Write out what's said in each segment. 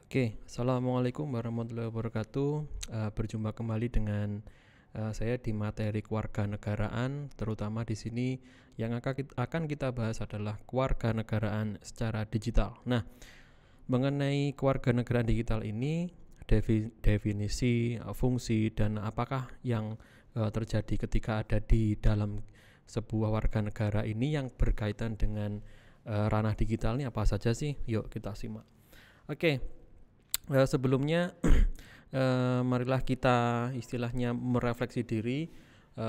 Oke, assalamualaikum warahmatullahi wabarakatuh. Berjumpa kembali dengan saya di materi kewarganegaraan, terutama di sini yang akan kita bahas adalah kewarganegaraan secara digital. Nah, mengenai kewarganegaraan digital ini, definisi, fungsi, dan apakah yang terjadi ketika ada di dalam sebuah warga negara ini yang berkaitan dengan ranah digital ini apa saja sih? Yuk kita simak. Oke, sebelumnya marilah kita istilahnya merefleksi diri,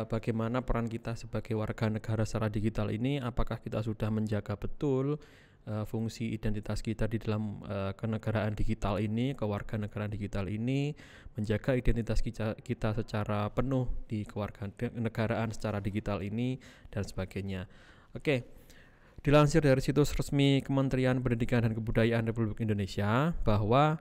bagaimana peran kita sebagai warga negara secara digital ini. Apakah kita sudah menjaga betul fungsi identitas kita di dalam kenegaraan digital ini, kewarganegaraan digital ini, menjaga identitas kita secara penuh di kewarganegaraan secara digital ini, dan sebagainya. Oke, dilansir dari situs resmi Kementerian Pendidikan dan Kebudayaan Republik Indonesia bahwa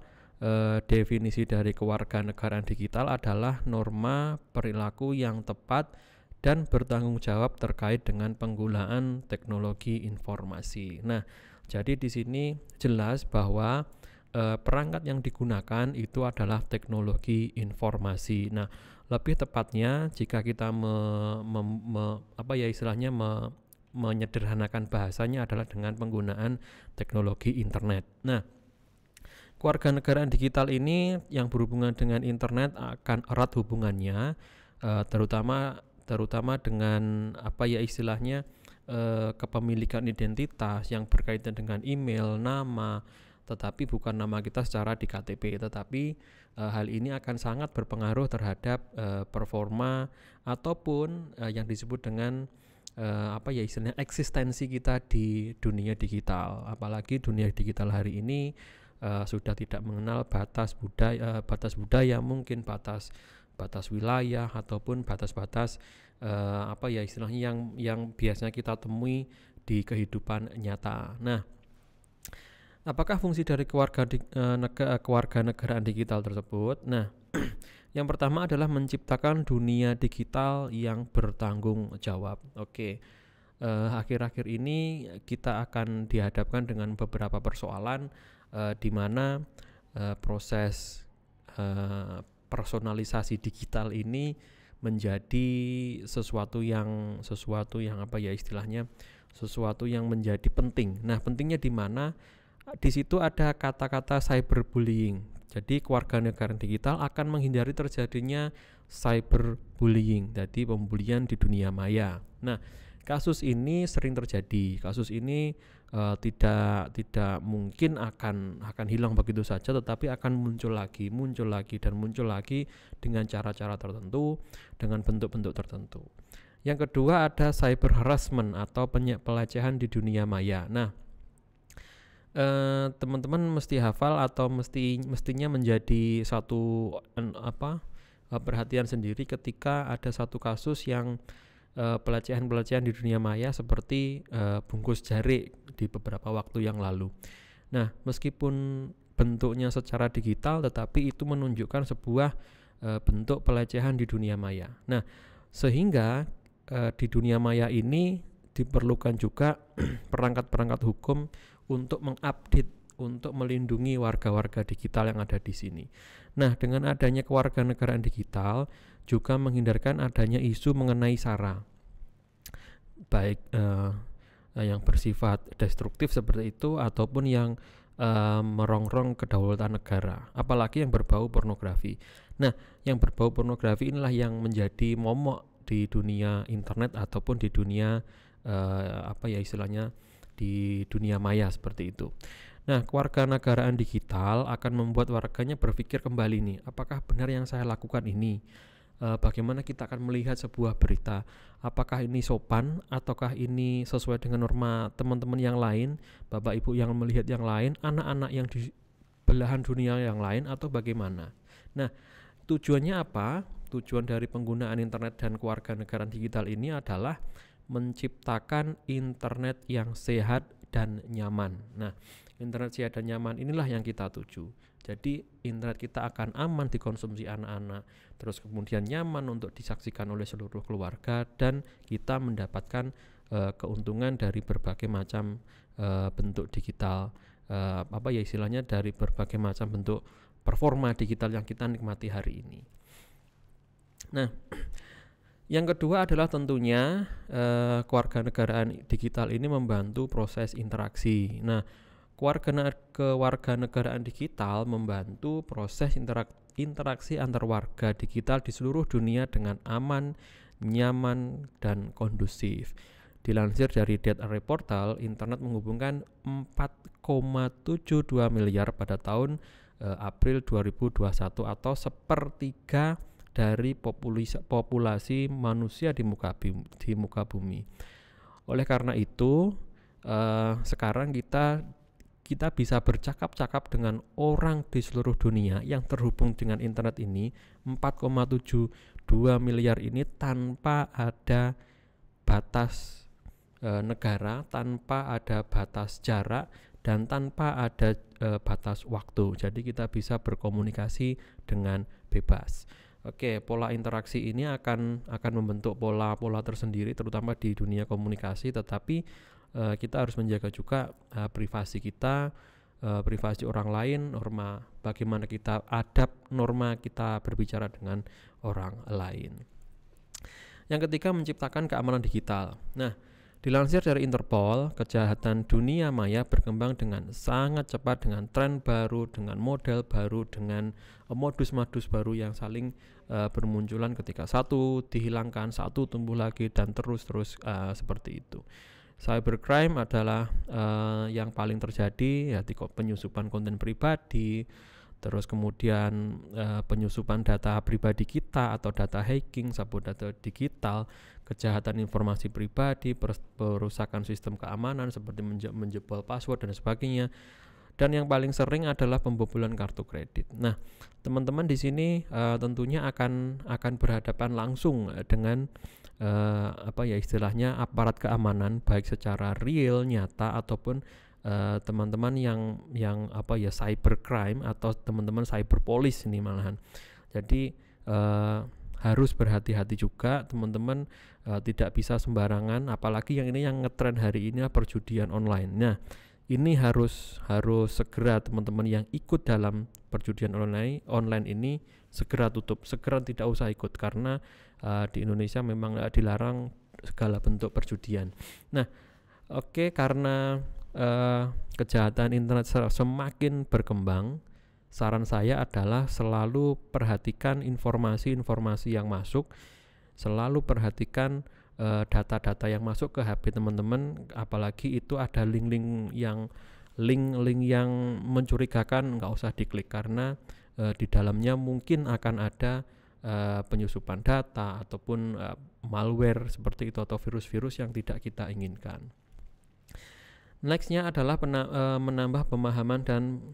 definisi dari kewarganegaraan digital adalah norma perilaku yang tepat dan bertanggung jawab terkait dengan penggunaan teknologi informasi. Nah, jadi di sini jelas bahwa perangkat yang digunakan itu adalah teknologi informasi. Nah, lebih tepatnya jika kita menyederhanakan bahasanya adalah dengan penggunaan teknologi internet. Nah, kewarganegaraan digital ini yang berhubungan dengan internet akan erat hubungannya, terutama dengan kepemilikan identitas yang berkaitan dengan email, nama, tetapi bukan nama kita secara di KTP, tetapi hal ini akan sangat berpengaruh terhadap performa ataupun yang disebut dengan eksistensi kita di dunia digital. Apalagi dunia digital hari ini sudah tidak mengenal batas budaya, mungkin batas wilayah ataupun batas yang biasanya kita temui di kehidupan nyata. Nah, apakah fungsi dari kewarganegaraan digital tersebut? Nah, yang pertama adalah menciptakan dunia digital yang bertanggung jawab. Oke. Akhir-akhir ini kita akan dihadapkan dengan beberapa persoalan di mana proses personalisasi digital ini menjadi sesuatu yang menjadi penting. Nah, pentingnya di mana? Di situ ada kata-kata cyberbullying. Jadi kewarganegaraan digital akan menghindari terjadinya cyberbullying, jadi pembulian di dunia maya. Nah, kasus ini sering terjadi. Kasus ini tidak mungkin akan hilang begitu saja, tetapi akan muncul lagi dengan cara-cara tertentu, dengan bentuk-bentuk tertentu. Yang kedua ada cyber harassment atau pelecehan di dunia maya. Nah, teman-teman mesti hafal atau mestinya menjadi satu perhatian sendiri ketika ada satu kasus yang pelecehan di dunia maya seperti bungkus jari di beberapa waktu yang lalu. Nah, meskipun bentuknya secara digital, tetapi itu menunjukkan sebuah bentuk pelecehan di dunia maya. Nah, sehingga di dunia maya ini diperlukan juga perangkat-perangkat hukum untuk mengupdate, untuk melindungi warga-warga digital yang ada di sini. Nah, dengan adanya kewarganegaraan digital juga menghindarkan adanya isu mengenai SARA, baik yang bersifat destruktif seperti itu ataupun yang merongrong kedaulatan negara, apalagi yang berbau pornografi. Nah, yang berbau pornografi inilah yang menjadi momok di dunia internet ataupun di dunia di dunia maya seperti itu. Nah, kewarganegaraan digital akan membuat warganya berpikir kembali nih, apakah benar yang saya lakukan ini? Bagaimana kita akan melihat sebuah berita, apakah ini sopan ataukah ini sesuai dengan norma teman-teman yang lain, bapak ibu yang melihat yang lain, anak-anak yang di belahan dunia yang lain, atau bagaimana? Nah, tujuannya apa? Tujuan dari penggunaan internet dan kewarganegaraan digital ini adalah menciptakan internet yang sehat dan nyaman. Nah, internet sehat dan nyaman inilah yang kita tuju. Jadi internet kita akan aman dikonsumsi anak-anak, terus kemudian nyaman untuk disaksikan oleh seluruh keluarga, dan kita mendapatkan keuntungan dari berbagai macam bentuk digital apa ya istilahnya, dari berbagai macam bentuk performa digital yang kita nikmati hari ini. Nah, yang kedua adalah tentunya kewarganegaraan digital ini membantu proses interaksi. Nah, kewarganegaraan digital membantu proses interaksi antar warga digital di seluruh dunia dengan aman, nyaman, dan kondusif. Dilansir dari Data Portal, internet menghubungkan 4,72 miliar pada tahun April 2021 atau sepertiga dari populasi manusia di muka bumi. Oleh karena itu, sekarang kita bisa bercakap-cakap dengan orang di seluruh dunia yang terhubung dengan internet ini, 4,72 miliar ini, tanpa ada batas negara, tanpa ada batas jarak, dan tanpa ada batas waktu. Jadi kita bisa berkomunikasi dengan bebas. Oke, pola interaksi ini akan membentuk pola-pola tersendiri terutama di dunia komunikasi, tetapi kita harus menjaga juga privasi kita, privasi orang lain, norma bagaimana kita norma kita berbicara dengan orang lain. Yang ketiga, menciptakan keamanan digital. Nah, dilansir dari Interpol, kejahatan dunia maya berkembang dengan sangat cepat, dengan tren baru, dengan model baru, dengan modus-modus baru yang saling bermunculan. Ketika satu dihilangkan, satu tumbuh lagi, dan terus seperti itu. Cybercrime adalah yang paling terjadi, ya, penyusupan konten pribadi, terus kemudian penyusupan data pribadi kita atau data hacking, sabotage digital, kejahatan informasi pribadi, perusakan sistem keamanan seperti menjebol password dan sebagainya. Dan yang paling sering adalah pembobolan kartu kredit. Nah, teman-teman di sini tentunya akan berhadapan langsung dengan istilahnya aparat keamanan, baik secara real, nyata, ataupun teman-teman yang cybercrime atau teman-teman cyberpolice ini malahan. Jadi harus berhati-hati juga teman-teman, tidak bisa sembarangan, apalagi yang ngetren hari ini perjudian online. Nah, ini harus segera teman-teman yang ikut dalam perjudian online ini segera tutup, segera tidak usah ikut, karena di Indonesia memang dilarang segala bentuk perjudian. Nah, karena kejahatan internet semakin berkembang, saran saya adalah selalu perhatikan informasi-informasi yang masuk, selalu perhatikan data-data yang masuk ke HP teman-teman, apalagi itu ada link-link yang mencurigakan, nggak usah diklik, karena di dalamnya mungkin akan ada penyusupan data ataupun malware seperti itu, atau virus-virus yang tidak kita inginkan. Nextnya adalah menambah pemahaman dan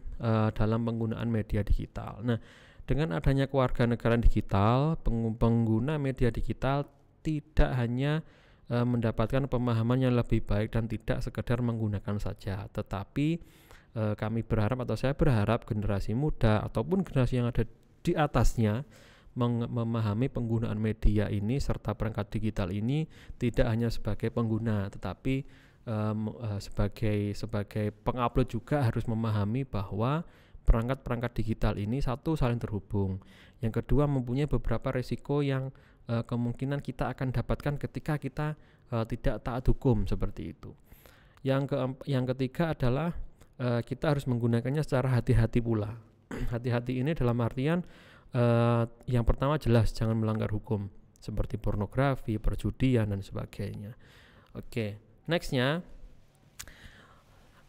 dalam penggunaan media digital. Nah, dengan adanya kewarganegaraan digital, pengguna media digital tidak hanya mendapatkan pemahaman yang lebih baik dan tidak sekedar menggunakan saja, tetapi saya berharap generasi muda ataupun generasi yang ada di atasnya memahami penggunaan media ini serta perangkat digital ini tidak hanya sebagai pengguna, tetapi sebagai pengupload juga harus memahami bahwa perangkat-perangkat digital ini, satu, saling terhubung, yang kedua, mempunyai beberapa risiko yang kemungkinan kita akan dapatkan ketika kita tidak taat hukum seperti itu. Yang ketiga adalah kita harus menggunakannya secara hati-hati pula. Hati-hati ini dalam artian yang pertama, jelas jangan melanggar hukum seperti pornografi, perjudian, dan sebagainya. Nextnya,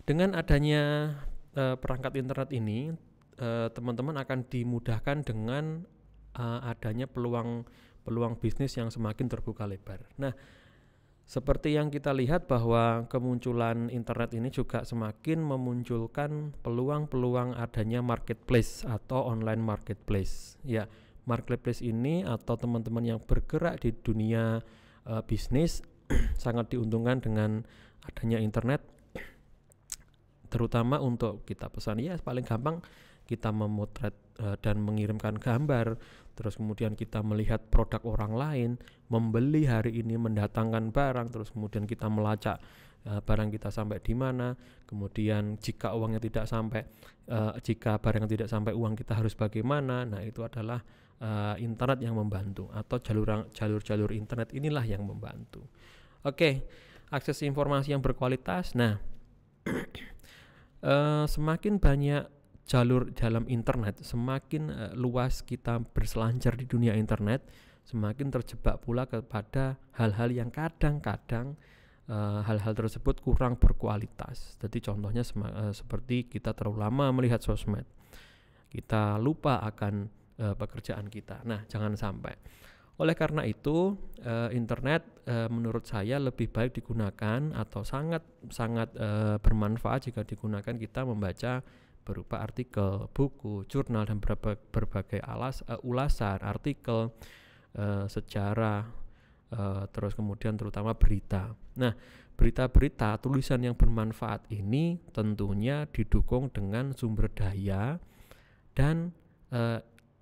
dengan adanya perangkat internet ini, teman-teman akan dimudahkan dengan adanya peluang bisnis yang semakin terbuka lebar. Nah, seperti yang kita lihat bahwa kemunculan internet ini juga semakin memunculkan peluang-peluang adanya marketplace atau online marketplace. Ya, marketplace ini atau teman-teman yang bergerak di dunia bisnis sangat diuntungkan dengan adanya internet, terutama untuk kita pesan. Ya, paling gampang kita memotret dan mengirimkan gambar, terus kemudian kita melihat produk orang lain, membeli hari ini, mendatangkan barang, terus kemudian kita melacak barang kita sampai di mana, kemudian jika uangnya tidak sampai, jika barang tidak sampai uang kita harus bagaimana. Nah, itu adalah internet yang membantu, atau jalur-jalur internet inilah yang membantu. Oke, akses informasi yang berkualitas. Nah, semakin banyak jalur dalam internet, semakin luas kita berselancar di dunia internet, semakin terjebak pula kepada hal-hal yang kadang-kadang hal-hal tersebut kurang berkualitas. Jadi contohnya seperti kita terlalu lama melihat sosmed, kita lupa akan pekerjaan kita. Nah, jangan sampai. Oleh karena itu, internet menurut saya lebih baik digunakan, atau sangat bermanfaat jika digunakan kita membaca berupa artikel, buku, jurnal, dan berbagai ulasan, artikel, sejarah, terus kemudian terutama berita. Nah, berita-berita, tulisan yang bermanfaat ini tentunya didukung dengan sumber daya dan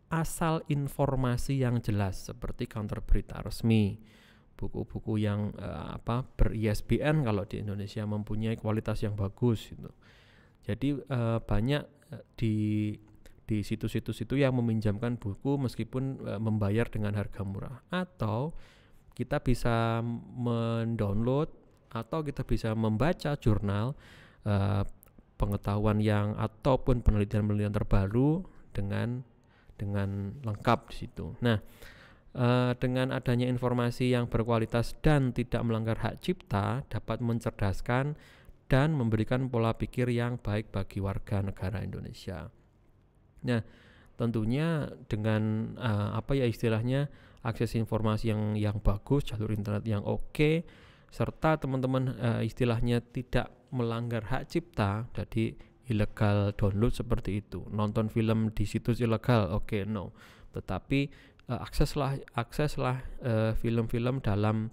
asal informasi yang jelas, seperti counter berita resmi, buku-buku yang ber-ISBN kalau di Indonesia, mempunyai kualitas yang bagus gitu. Jadi banyak di situs-situs itu yang meminjamkan buku meskipun membayar dengan harga murah. Atau kita bisa mendownload, atau kita bisa membaca jurnal pengetahuan yang ataupun penelitian-penelitian terbaru dengan lengkap di situ. Nah, dengan adanya informasi yang berkualitas dan tidak melanggar hak cipta, dapat mencerdaskan dan memberikan pola pikir yang baik bagi warga negara Indonesia. Nah, tentunya dengan istilahnya akses informasi yang bagus, jalur internet yang oke, serta teman-teman istilahnya tidak melanggar hak cipta, jadi ilegal download seperti itu, nonton film di situs ilegal, no. Tetapi akseslah film-film dalam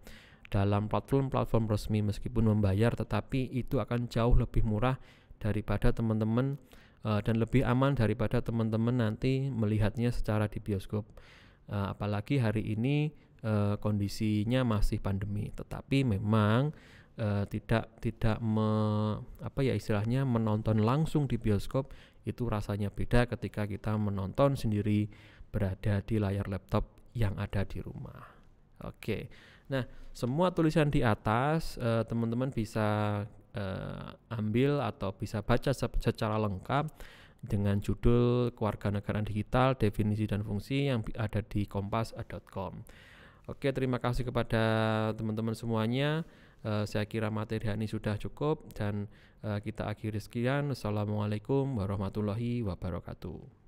platform resmi, meskipun membayar, tetapi itu akan jauh lebih murah daripada teman-teman dan lebih aman daripada teman-teman nanti melihatnya secara di bioskop. Apalagi hari ini kondisinya masih pandemi, tetapi memang istilahnya menonton langsung di bioskop itu rasanya beda ketika kita menonton sendiri berada di layar laptop yang ada di rumah. Oke. Nah, semua tulisan di atas teman-teman bisa ambil atau bisa baca secara lengkap dengan judul Kewarganegaraan Digital, Definisi dan Fungsi, yang ada di kompas.com. Oke, terima kasih kepada teman-teman semuanya. Saya kira materi ini sudah cukup, dan kita akhiri sekian. Assalamualaikum warahmatullahi wabarakatuh.